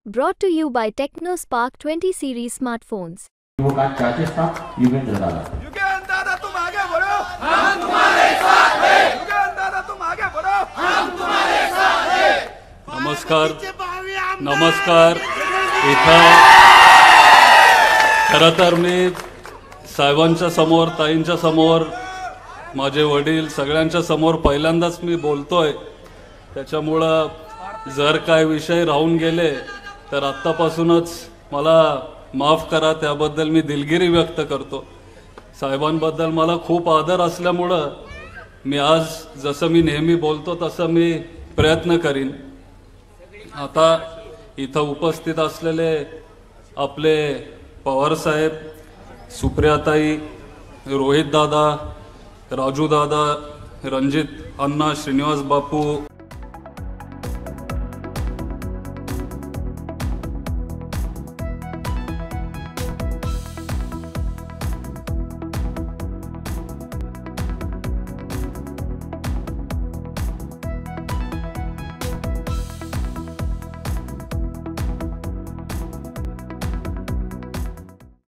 Brought to you by TechnoSpark 20 series smartphones. वो का charges था युगेंद्र दादा तुम आगे बढ़ो, हम तुम्हारे साथ हैं। युगेंद्र दादा तुम आगे बढ़ो, हम तुम्हारे साथ हैं। नमस्कार इथं खरं तर मी साहेबांच्या समोर, ताईंच्या समोर, माझे वडील सगळ्यांच्या समोर पहिल्यांदाच मी बोलतोय। त्याच्यामुळे जर काय विषय राहून गेले तर आत्तापासूनच मला माफ करा, त्याबद्दल मी दिलगिरी व्यक्त करतो। साहेबांबद्दल मला खूप आदर असल्यामुळे मी आज जसं मी नेहमी बोलतो तसं मी प्रयत्न करीन। आता इथं उपस्थित असलेले आपले पवार साहेब, सुप्रियाताई, रोहित दादा, राजू दादा, रणजित अण्णा, श्रीनिवास बापू,